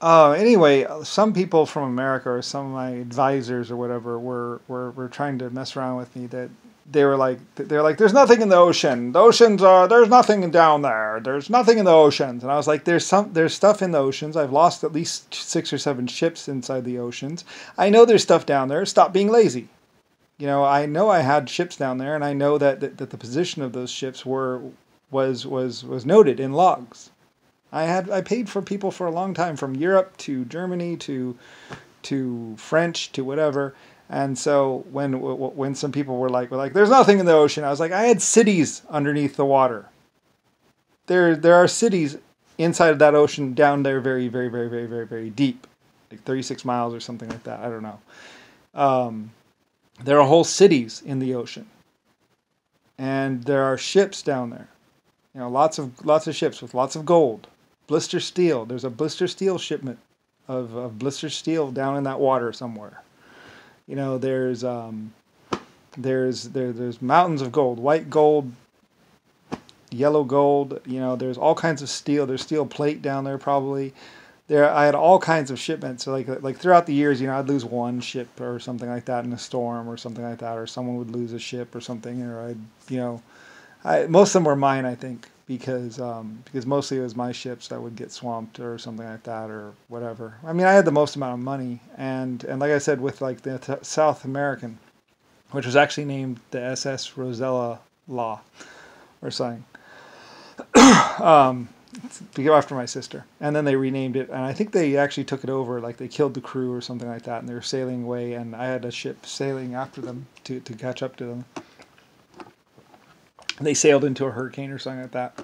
Anyway, some people from America or some of my advisors or whatever were trying to mess around with me. That they're like there's nothing in the ocean. The oceans are there's nothing down there. There's nothing in the oceans. And I was like, there's stuff in the oceans. I've lost at least 6 or 7 ships inside the oceans. I know there's stuff down there. Stop being lazy. I know I had ships down there, and I know that the position of those ships was noted in logs. I paid for people for a long time, from Europe to Germany to French to whatever. And so when some people were like there's nothing in the ocean, I was like, I had cities underneath the water. There are cities inside of that ocean down there, very very very very very very deep, like 36 miles or something like that. I don't know. There are whole cities in the ocean, and there are ships down there. Lots of ships with lots of gold. Blister steel. There's a blister steel shipment of blister steel down in that water somewhere. There's mountains of gold, white gold, yellow gold. There's all kinds of steel. There's steel plate down there probably. I had all kinds of shipments. So like throughout the years, I'd lose one ship or something like that in a storm or something like that, or someone would lose a ship or something, or most of them were mine, I think, because mostly it was my ships that would get swamped or something like that or whatever. I mean, I had the most amount of money, and like I said, with like the South American, which was actually named the SS Rosella Law or something. To go after my sister, and then they renamed it, and I think they actually took it over, like they killed the crew or something like that, and they were sailing away, and I had a ship sailing after them to catch up to them. They sailed into a hurricane or something like that.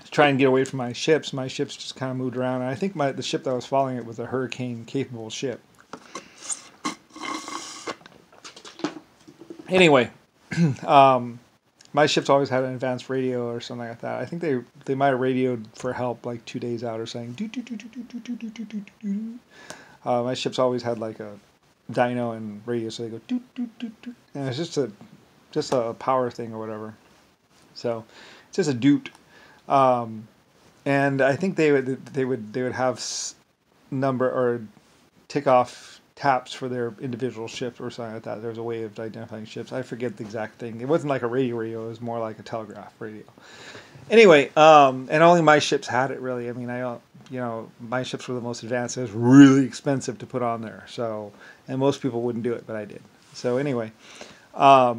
To try and get away from my ships just kind of moved around, and I think the ship that was following it was a hurricane-capable ship. Anyway, my ships always had an advanced radio or something like that. I think they might have radioed for help like 2 days out or saying do do do do do do do do do do. My ships always had like a dyno and radio, so they go do do do do, and it's just a power thing or whatever. So it's just a doot. And I think they would have number or tick off taps for their individual ship or something like that. There's a way of identifying ships. I forget the exact thing. It wasn't like a radio. It was more like a telegraph radio. Anyway, and only my ships had it really. I mean, my ships were the most advanced. It was really expensive to put on there. So, and most people wouldn't do it, but I did. So anyway, a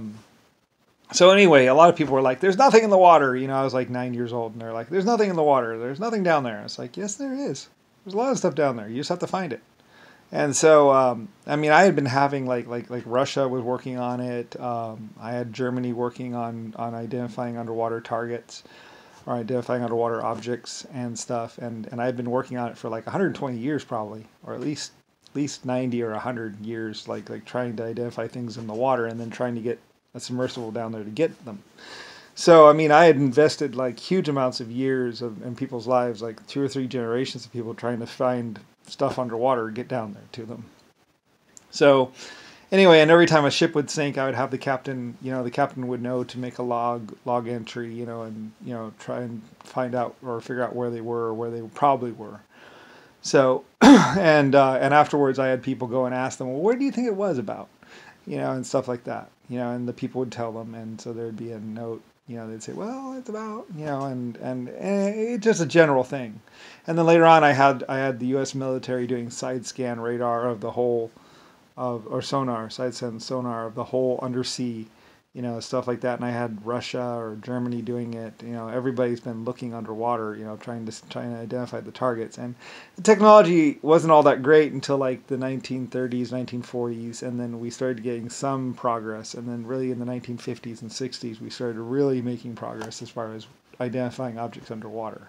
lot of people were like, there's nothing in the water. I was like 9 years old, and they're like, there's nothing in the water. There's nothing down there. It's like, yes, there is. There's a lot of stuff down there. You just have to find it. And so, I had been having like Russia was working on it. I had Germany working on identifying underwater targets or identifying underwater objects and stuff. And I had been working on it for like 120 years probably, or at least 90 or 100 years, like trying to identify things in the water and then trying to get a submersible down there to get them. So, I had invested like huge amounts of years in people's lives, like 2 or 3 generations of people trying to find stuff underwater, get down there to them. So anyway, and every time a ship would sink, I would have the captain, the captain would know to make a log entry, and try and find out or figure out where they were or where they probably were. So and afterwards I had people go and ask them, well, where do you think it was about? And stuff like that. And the people would tell them, and so there'd be a note. They'd say, well, it's about, and it's just a general thing. And then later on, I had the U.S. military doing side scan radar of the whole, or sonar, side scan sonar of the whole undersea, stuff like that. And I had Russia or Germany doing it. Everybody's been looking underwater, trying to identify the targets. And the technology wasn't all that great until like the 1930s, 1940s, and then we started getting some progress. And then really in the 1950s and 60s, we started really making progress as far as identifying objects underwater.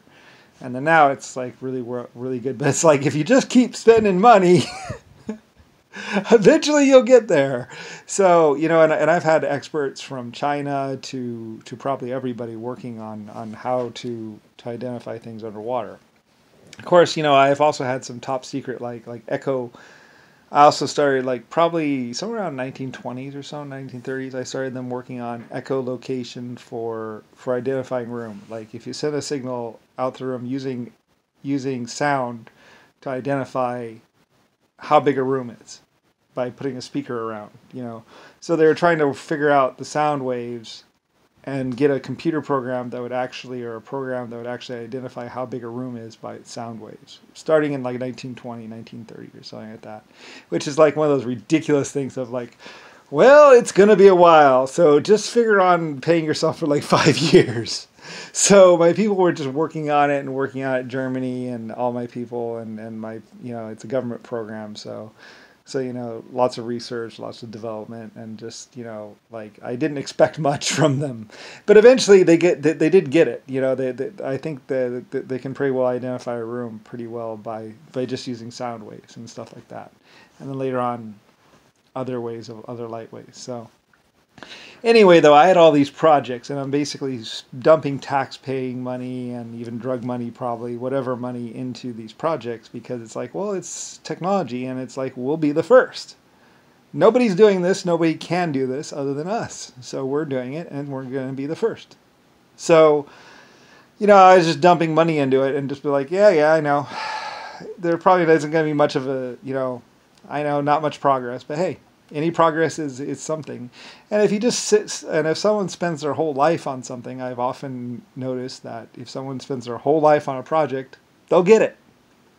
And then now it's like really good. But it's like if you just keep spending money, eventually you'll get there. So, and I've had experts from China to probably everybody working on how to identify things underwater. Of course, I've also had some top secret like echo I also started like probably somewhere around 1920s or so, 1930s. I started them working on echolocation for identifying room. Like if you send a signal out the room using sound to identify how big a room is by putting a speaker around, you know. So they were trying to figure out the sound waves and get a computer program that would actually, or a program that would actually identify how big a room is by its sound waves, starting in like 1920, 1930 or something like that, which is like one of those ridiculous things of like, well, it's going to be a while, so just figure on paying yourself for like 5 years. So my people were just working on it and working on it in Germany, and all my people and my, you know, it's a government program, so, you know, lots of research, lots of development, and just, you know, like I didn't expect much from them, but eventually they did get it. You know, I think they can pretty well identify a room pretty well by just using sound waves and stuff like that, and then later on, other light ways. So anyway, though, I had all these projects, and I'm basically dumping tax-paying money and even drug money, probably whatever money, into these projects because it's like, well, it's technology, and it's like we'll be the first. Nobody's doing this. Nobody can do this other than us. So we're doing it, and we're going to be the first. So, you know, I was just dumping money into it and just be like, yeah, I know. There probably isn't going to be much of a, you know, I know not much progress, but hey, any progress is something. And if you just sit, and if someone spends their whole life on something, I've often noticed that if someone spends their whole life on a project, they'll get it.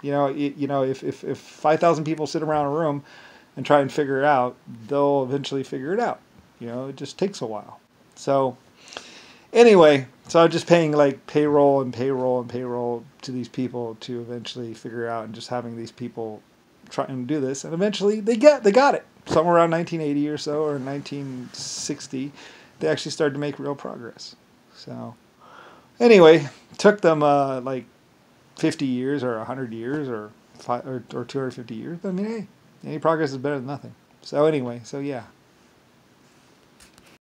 You know, if 5,000 people sit around a room and try and figure it out, they'll eventually figure it out. You know, it just takes a while. So anyway, so I'm just paying like payroll to these people to eventually figure out, and just having these people try and do this, and eventually they got it. Somewhere around 1980 or so, or 1960, they actually started to make real progress. So anyway, took them like 50 years or 100 years or 250 years. But I mean, hey, any progress is better than nothing. So anyway, so yeah.